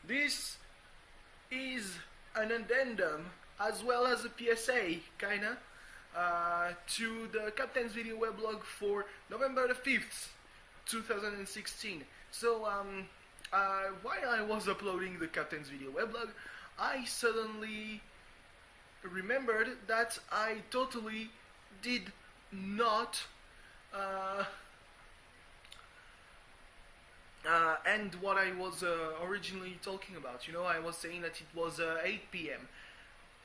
This is an addendum as well as a PSA, kinda, to the Captain's Video weblog for November the 5th, 2016. So, while I was uploading the Captain's Video weblog, I suddenly remembered that I totally did not end what I was originally talking about. I was saying that it was 8 p.m.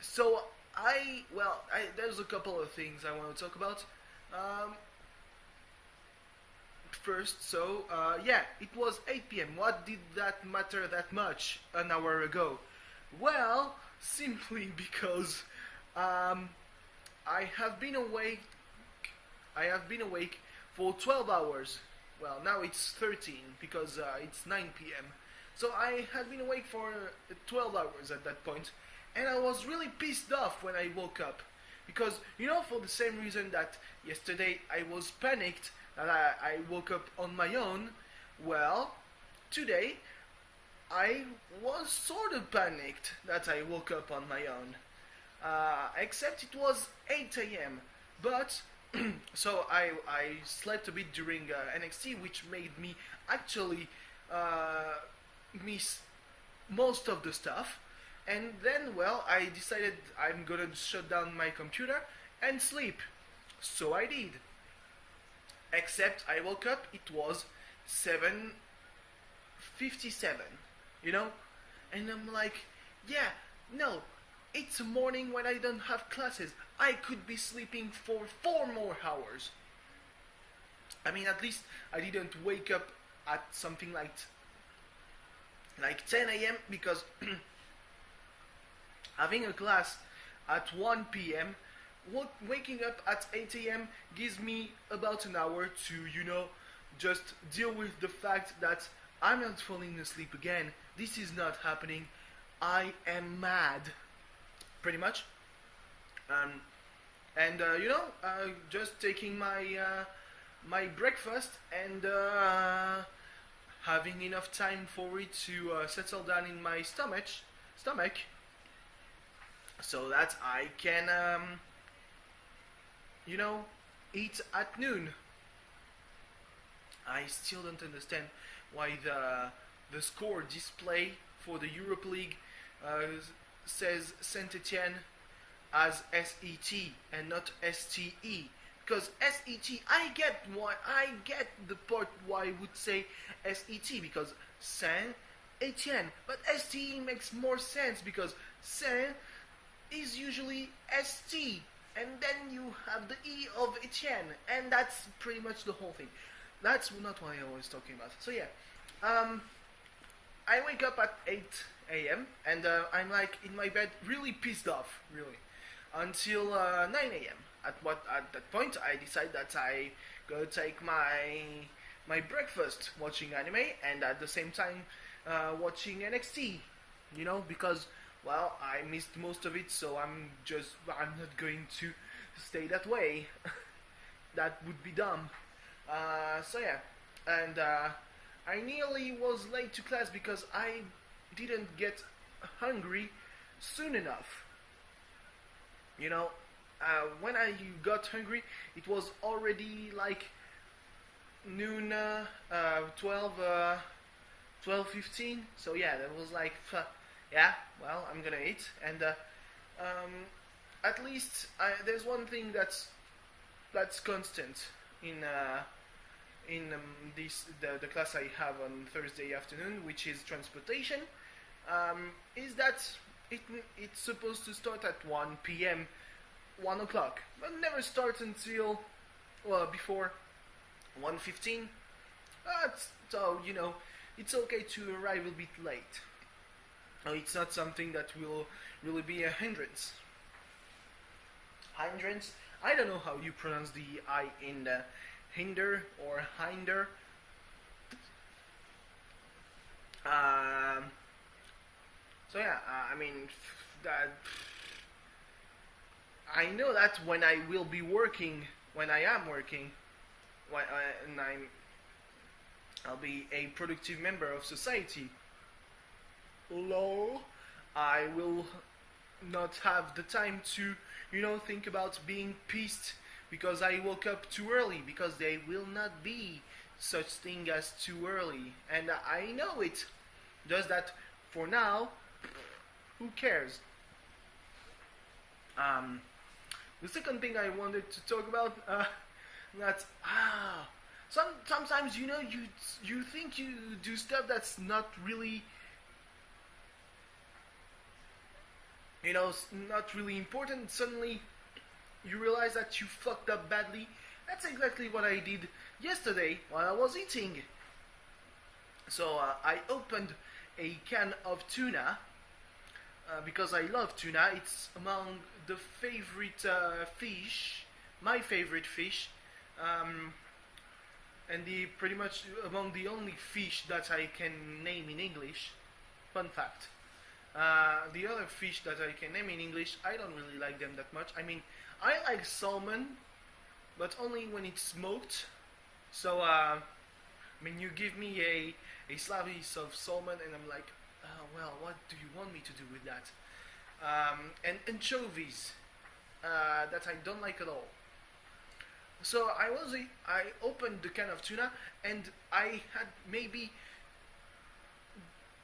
So there's a couple of things I want to talk about. First, it was 8 p.m. What did that matter that much an hour ago? Well, simply because I have been awake for 12 hours. Well, now it's 13 because it's 9 p.m. So I had been awake for 12 hours at that point, and I was really pissed off when I woke up. Because, for the same reason that yesterday I was panicked that I woke up on my own, well, today I was sort of panicked that I woke up on my own. Except it was 8 a.m. But so I slept a bit during NXT, which made me actually miss most of the stuff. And then, I decided I'm gonna shut down my computer and sleep. So I did. Except I woke up, it was 7:57, And I'm like, yeah, no, it's a morning when I don't have classes. I could be sleeping for 4 more hours. I mean, at least I didn't wake up at something like 10 a.m. because having a class at 1 p.m., waking up at 8 a.m. gives me about an hour to, just deal with the fact that I'm not falling asleep again. This is not happening. I am mad. Pretty much. Just taking my breakfast and having enough time for it to settle down in my stomach, so that I can, eat at noon. I still don't understand why the score display for the Europa League says Saint Etienne as SET and not STE, because SET, I get the part why I would say SET, because Saint Etienne, but STE makes more sense because Saint is usually ST, and then you have the E of Etienne, and that's pretty much the whole thing. That's not what I was talking about. So yeah, I wake up at 8 a.m. and I'm like in my bed, really pissed off, really, until 9 a.m. At that point, I decide that I go take my breakfast, watching anime, and at the same time watching NXT. Because I missed most of it, so I'm not going to stay that way. That would be dumb. And I nearly was late to class because I didn't get hungry soon enough. When I got hungry, it was already like noon, 12:15. So yeah, that was like, I'm gonna eat. And at least there's one thing that's constant in the class I have on Thursday afternoon, which is transportation. Is that it's supposed to start at 1 p.m., 1 o'clock, but never start until before 1:15. So it's okay to arrive a bit late. It's not something that will really be a hindrance. Hindrance? I don't know how you pronounce the I in the hinder or hinder. That I know that when I will be working, when I am working, and I'll be a productive member of society. lol. I will not have the time to, think about being pissed because I woke up too early, because there will not be such thing as too early. And I know it. Just that for now, who cares? The second thing I wanted to talk about, that sometimes you think you do stuff that's not really not really important. Suddenly you realize that you fucked up badly. That's exactly what I did yesterday while I was eating. So I opened a can of tuna because I love tuna. It's among the favorite fish, my favorite fish, and the pretty much among the only fish that I can name in English. Fun fact. The other fish that I can name in English, I don't really like them that much. I mean, I like salmon, but only when it's smoked. So, you give me a slice of salmon, and I'm like, well, what do you want me to do with that? And anchovies, that I don't like at all. So I opened the can of tuna, and I had maybe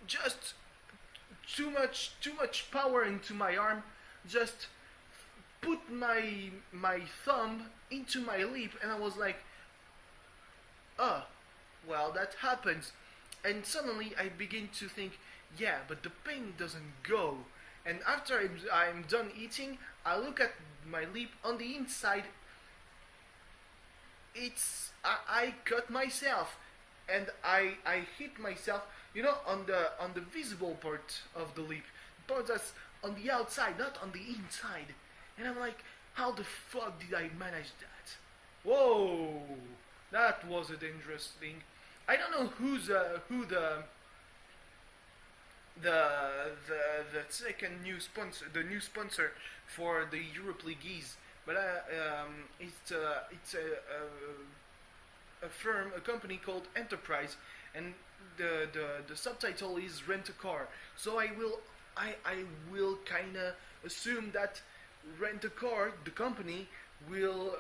just too much power into my arm. Just put my thumb into my lip, and I was like, well, that happens. And suddenly I begin to think, yeah, but the pain doesn't go. And after I'm done eating, I look at my lip. On the inside, I cut myself, and I hit myself, on the visible part of the lip, the part that's on the outside, not on the inside. And I'm like, how the fuck did I manage that? Whoa, that was a dangerous thing. I don't know who the second new sponsor for the Europe League is, but it's a firm, a company called Enterprise, and the subtitle is Rent a Car. So I will kinda assume that Rent a Car, the company, will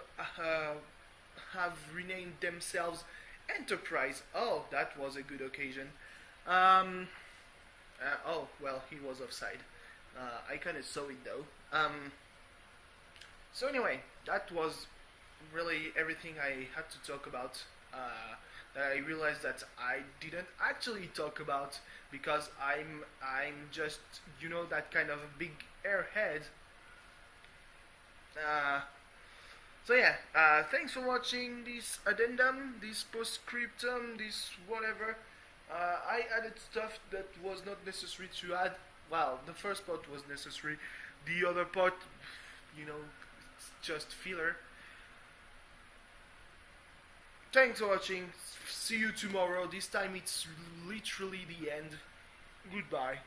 have renamed themselves Enterprise. Oh, that was a good occasion. Oh, well, he was offside. I kind of saw it though. So anyway, that was really everything I had to talk about. That I realized that I didn't actually talk about because I'm just that kind of a big airhead. So yeah, thanks for watching this addendum, this postscriptum, this whatever. I added stuff that was not necessary to add. Well, the first part was necessary. The other part, it's just filler. Thanks for watching. See you tomorrow. This time it's literally the end. Goodbye.